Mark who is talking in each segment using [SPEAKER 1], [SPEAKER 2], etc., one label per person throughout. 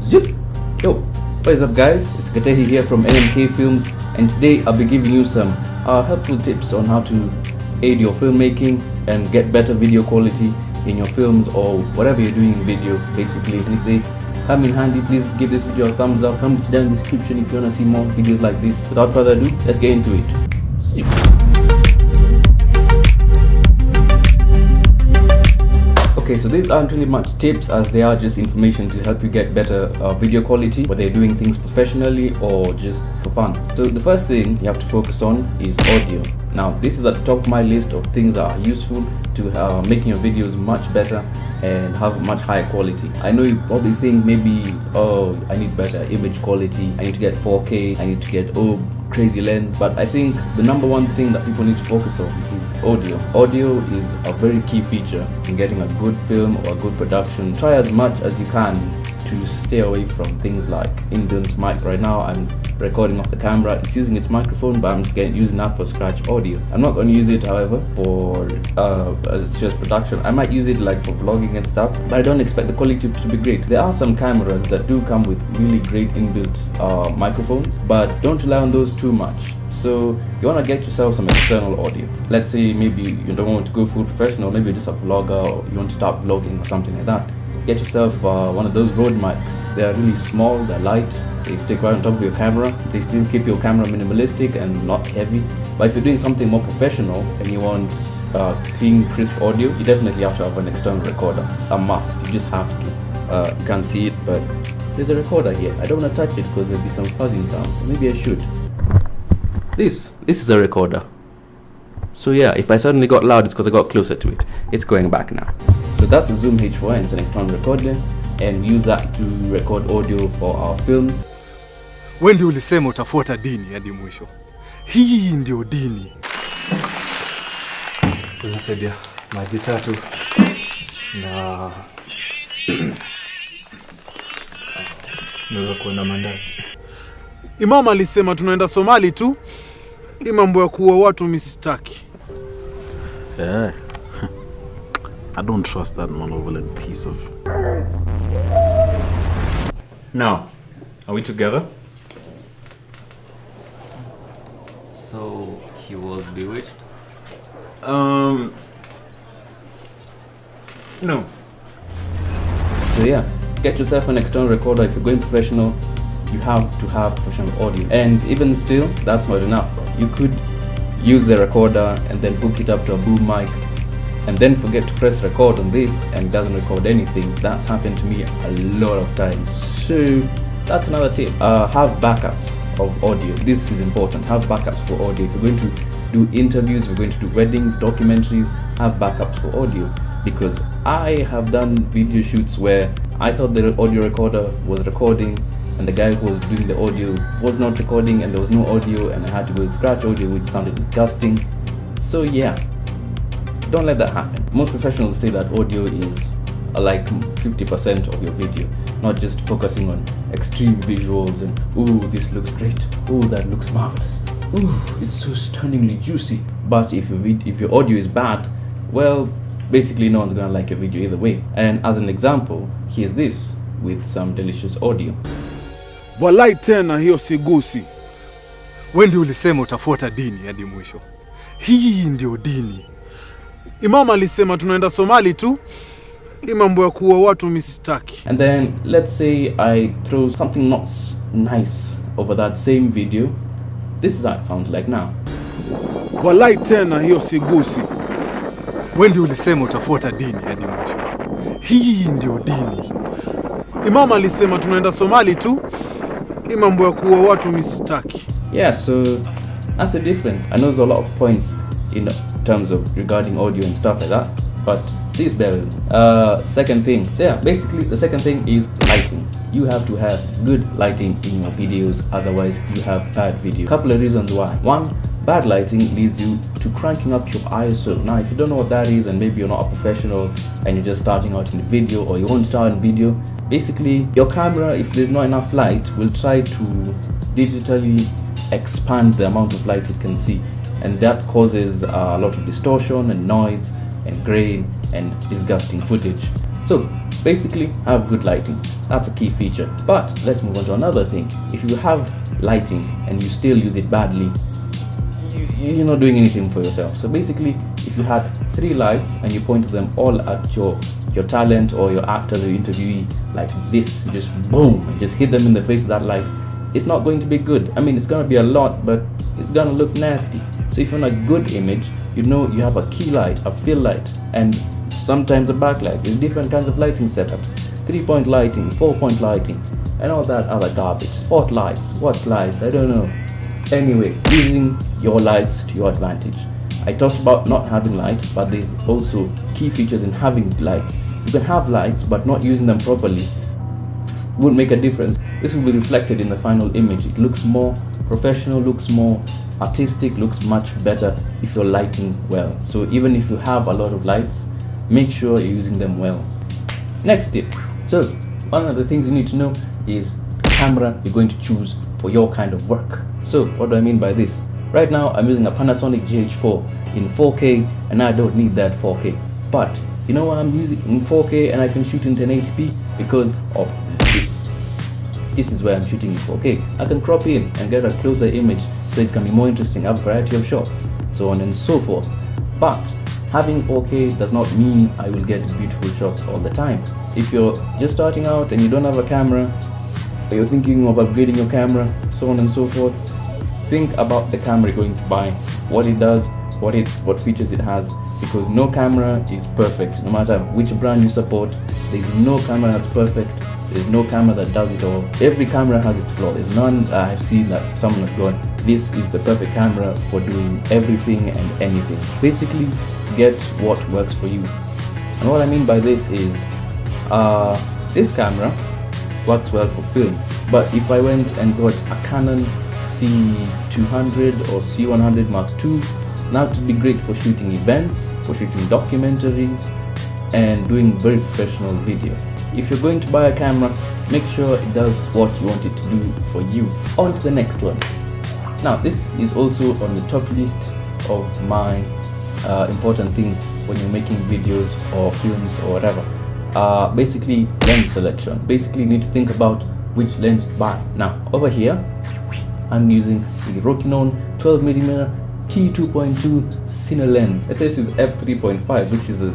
[SPEAKER 1] Zip! Yo, what is up guys? It's Katehi here from NMK Films, and today I'll be giving you some helpful tips on how to aid your filmmaking and get better video quality in your films or whatever you're doing in video basically. And if they come in handy, please give this video a thumbs up. Come down in the description if you want to see more videos like this. Without further ado, let's get into it. Okay, so these aren't really much tips as they are just information to help you get better video quality, whether you're doing things professionally or just for fun. So the first thing you have to focus on is audio. Now this is at the top of my list of things that are useful to making your videos much better and have much higher quality. I know you probably think maybe, oh, I need better image quality, I need to get 4K, I need to get crazy lens, but I think the number one thing that people need to focus on is audio. Audio is a very key feature in getting a good film or a good production. Try as much as you can to stay away from things like inbuilt mic. Right now I'm recording off the camera, it's using its microphone, but I'm just using that for scratch audio. I'm not going to use it however for a serious production. I might use it like for vlogging and stuff, but I don't expect the quality to be great. There are some cameras that do come with really great inbuilt microphones, but don't rely on those too much. So you want to get yourself some external audio. Let's say maybe you don't want to go full professional, maybe you're just a vlogger or you want to start vlogging or something like that. Get yourself one of those Rode mics. They are really small, they're light, they stick right on top of your camera. They still keep your camera minimalistic and not heavy. But if you're doing something more professional and you want clean, crisp audio, you definitely have to have an external recorder. It's a must, you just have to. You can't see it, but there's a recorder here. I don't want to touch it because there'll be some fuzzy sounds. Maybe I should. This is a recorder. So yeah, if I suddenly got loud, it's because I got closer to it. It's going back now. So that's a Zoom H4n, it's an external recorder, and we use that to record audio for our films.
[SPEAKER 2] Wewe ndio ulisema utafuata dini hadi mwisho. Hii ndio dini. Tunasaidia maji tatu na naweza kuona mandazi. Imam alisema tunaenda Somali tu. Hii mambo ya kuua watu mistaki.
[SPEAKER 3] Yeah. I don't trust that malevolent piece of...
[SPEAKER 4] Now, are we together?
[SPEAKER 5] So, he was bewitched?
[SPEAKER 4] No.
[SPEAKER 1] So yeah, get yourself an external recorder. If you're going professional, you have to have professional audio. And even still, that's not enough. You could use the recorder and then hook it up to a boom mic and then forget to press record on this and it doesn't record anything. That's happened to me a lot of times. So that's another tip. Have backups of audio. This is important. Have backups for audio. If you're going to do interviews, if you're going to do weddings, documentaries, have backups for audio. Because I have done video shoots where I thought the audio recorder was recording and the guy who was doing the audio was not recording and there was no audio and I had to go scratch audio, which sounded disgusting. So yeah, don't let that happen. Most professionals say that audio is like 50% of your video, not just focusing on extreme visuals and ooh, this looks great, ooh, that looks marvelous, ooh, it's so stunningly juicy. But if your audio is bad, well, basically no one's gonna like your video either way. And as an example, here's this with some delicious audio.
[SPEAKER 2] Walai tena hiyo sigusi. Wewe ndio ulisema utafuata dini hadi mwisho. Hii ndio dini. Imam alisema tunaenda Somali tu. Hii mambo ya kuua watu mistaki.
[SPEAKER 1] And then let's say I throw something not nice over that same video. This is how it sounds like now.
[SPEAKER 2] Walai tena hiyo sigusi. Wewe ndio ulisema utafuata dini hadi mwisho. Hii ndio dini. Imam alisema tunaenda Somali tu. Hii mambo ya kuua watu mistaki.
[SPEAKER 1] Yeah, so that's the difference. I know there's a lot of points in terms of regarding audio and stuff like that, but please bear with me. Second thing, so yeah, basically the second thing is lighting. You have to have good lighting in your videos, otherwise you have bad video. Couple of reasons why. One, bad lighting leads you to cranking up your ISO. Now if you don't know what that is and maybe you're not a professional and you're just starting out in the video or you won't start in video, basically your camera, if there's not enough light, will try to digitally expand the amount of light it can see, and that causes a lot of distortion and noise and grain and disgusting footage. So Basically, have good lighting. That's a key feature. But let's move on to another thing. If you have lighting and you still use it badly, you're not doing anything for yourself. So basically, if you had 3 lights and you pointed them all at your talent or your actor, the interviewee, like this, just boom, and just hit them in the face with that light, it's not going to be good. I mean, it's going to be a lot, but it's going to look nasty. So if you want a good image, you know you have a key light, a fill light, and sometimes a backlight. There's different kinds of lighting setups: 3-point lighting, 4-point lighting, and all that other garbage. Spotlights, what lights, I don't know. Anyway, using your lights to your advantage. I talked about not having light, but there's also key features in having lights. You can have lights, but not using them properly won't make a difference. This will be reflected in the final image. It looks more professional, looks more artistic, looks much better if you're lighting well. So even if you have a lot of lights, make sure you're using them well. Next tip. So one of the things you need to know is the camera you're going to choose for your kind of work. So what do I mean by this? Right now I'm using a Panasonic GH4 in 4K, and I don't need that 4K. But you know why I'm using in 4K and I can shoot in 1080p? Because of this. This is where I'm shooting in 4K. I can crop in and get a closer image so it can be more interesting, have a variety of shots, so on and so forth. But having 4K does not mean I will get beautiful shots all the time. If you're just starting out and you don't have a camera, or you're thinking of upgrading your camera, so on and so forth, think about the camera you're going to buy, what it does, what features it has, because no camera is perfect. No matter which brand you support, there's no camera that's perfect. There's no camera that does it all. Every camera has its flaws. There's none I've seen that someone has gone, this is the perfect camera for doing everything and anything. Basically, get what works for you. And what I mean by this is, this camera works well for film. But if I went and got a Canon C200 or C100 Mark II, now it would be great for shooting events, for shooting documentaries, and doing very professional video. If you're going to buy a camera, make sure it does what you want it to do for you. On to the next one. Now this is also on the top list of my important things when you're making videos or films or whatever. Basically lens selection. Basically you need to think about which lens to buy. Now over here I'm using the Rokinon 12mm T2.2 Cine lens. This is f3.5, which is the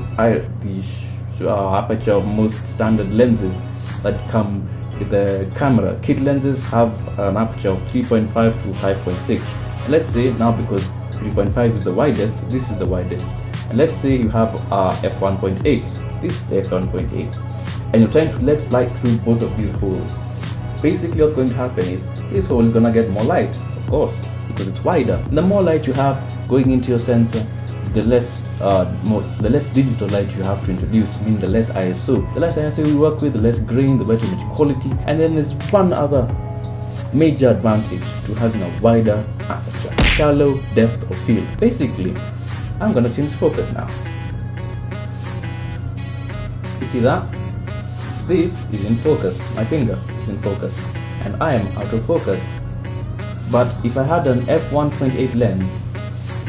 [SPEAKER 1] aperture of most standard lenses that come with the camera. Kit lenses have an aperture of 3.5 to 5.6. Let's say now, because 3.5 is the widest, this is the widest. And let's say you have f1.8, this is f1.8, and you're trying to let light through both of these holes. Basically what's going to happen is this hole is going to get more light, of course, because it's wider. And the more light you have going into your sensor, the less digital light you have to introduce, meaning the less ISO. The less ISO we work with, the less grain, the better image quality. And then there's one other major advantage to having a wider aperture: shallow depth of field. Basically, I'm gonna change focus now. You see that? This is in focus. My finger is in focus, and I am out of focus. But if I had an f1.8 lens,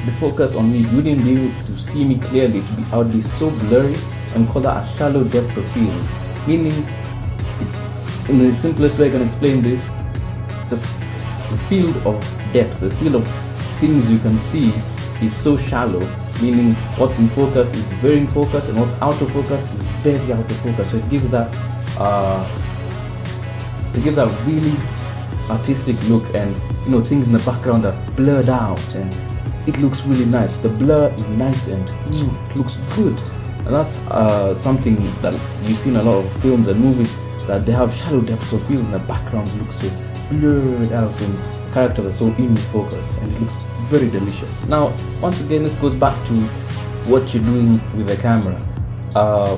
[SPEAKER 1] the focus on me, you wouldn't be able to see me clearly. I would be so blurry, and call that a shallow depth of field. Meaning, in the simplest way I can explain this, the field of depth, the field of things you can see is so shallow, meaning what's in focus is very in focus and what's out of focus is very out of focus. So it gives that really artistic look, and things in the background are blurred out and it looks really nice. The blur is nice and it looks good. And that's something that you see in a lot of films and movies, that they have shallow depths of field and the backgrounds look so blurred out and characters are so in focus, and it looks very delicious. Now once again, this goes back to what you're doing with the camera.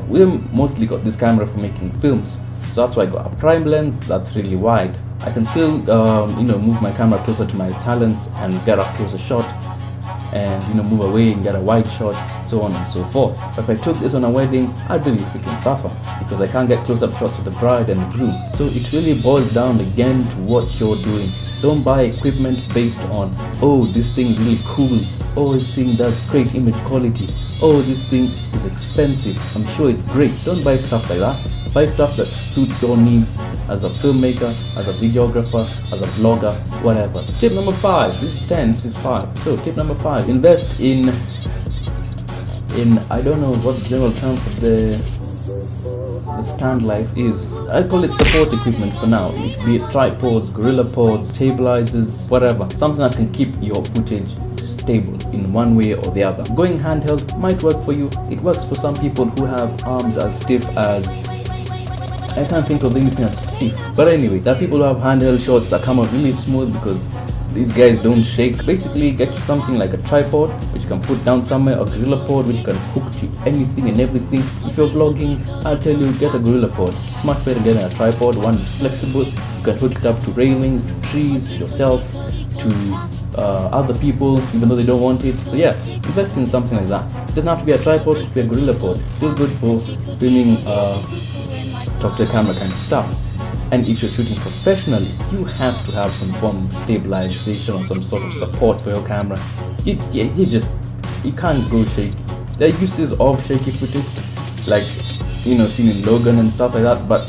[SPEAKER 1] We mostly got this camera for making films, so that's why I got a prime lens that's really wide. I can still move my camera closer to my talents and get a closer shot, and move away and get a wide shot. so on and so forth. But if I took this on a wedding, I'd really freaking suffer because I can't get close-up shots of the bride and the groom. So it really boils down again to what you're doing. Don't buy equipment based on, oh, this thing's really cool, oh, this thing does great image quality, oh, this thing is expensive, I'm sure it's great. Don't buy stuff like that. Buy stuff that suits your needs as a filmmaker, as a videographer, as a vlogger, whatever. Tip number 5, this is 10, this is 5. So tip number 5, invest in I don't know what the general term for the stand life is. I call it support equipment for now, be it tripods, gorilla pods, stabilizers, whatever. Something that can keep your footage stable in one way or the other. Going handheld might work for you. It works for some people who have arms as stiff as, I can't think of anything that's stiff. But anyway, there are people who have handheld shots that come out really smooth because these guys don't shake. Basically, get you something like a tripod which you can put down somewhere, a gorilla pod which you can hook to anything and everything. If you're vlogging, I'll tell you, get a gorilla pod. It's much better than getting a tripod. One is flexible, you can hook it up to railings, to trees, to yourself, to other people, even though they don't want it. So yeah, invest in something like that. It doesn't have to be a tripod, it can be a gorilla pod. Still good for filming talk to the camera kind of stuff. And if you're shooting professionally, you have to have some form of stabilization or some sort of support for your camera. You can't go shaky. There are uses of shaky footage, like, you know, seen in Logan and stuff like that. But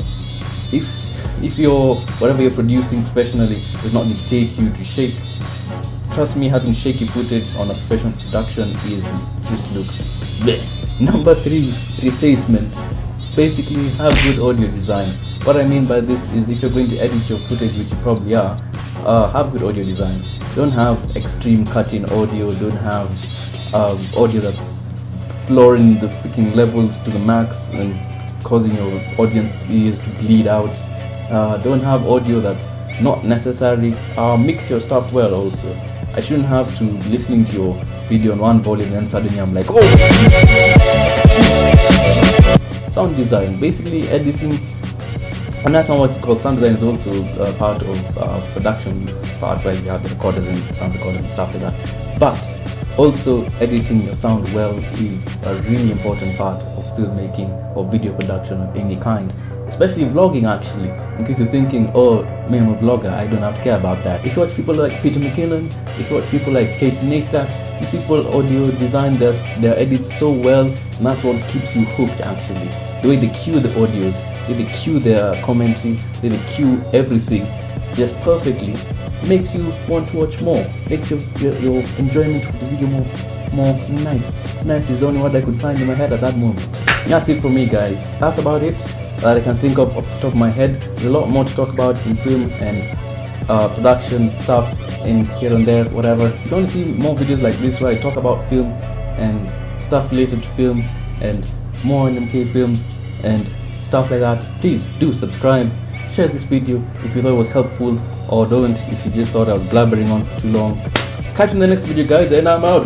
[SPEAKER 1] if you're, whatever you're producing professionally does not dictate you to shake, trust me, having shaky footage on a professional production just looks bleh. Number 3, replacement. Basically, have good audio design. What I mean by this is, if you're going to edit your footage, which you probably are, have good audio design. Don't have extreme cut-in audio. Don't have audio that's flooring the freaking levels to the max and causing your audience ears to bleed out. Don't have audio that's not necessary. Mix your stuff well also. I shouldn't have to be listening to your video on one volume and then suddenly I'm like, oh! Sound design, basically editing, and that's not what's called. Sound design is also part of production part, where you have the recorders and sound recorders and stuff like that. But also editing your sound well is a really important part of filmmaking or video production of any kind, especially vlogging actually. In case you're thinking, oh man, I'm a vlogger, I don't have to care about that. If you watch people like Peter McKinnon, if you watch people like Casey Neistat, these people audio design their edits so well, and that's what keeps you hooked actually. The way they cue the audios, the way they cue their commentary, the way they cue everything just perfectly, makes you want to watch more, makes your enjoyment of the video more nice. Nice is the only word I could find in my head at that moment. That's it for me, guys. That's about it that I can think of off the top of my head. There's a lot more to talk about in film and production stuff and here and there, whatever. If you want to see more videos like this where I talk about film and stuff related to film and more NMK films and stuff like that, please do subscribe, share this video if you thought it was helpful, or don't if you just thought I was blabbering on for too long. Catch you in the next video, guys, and I'm out.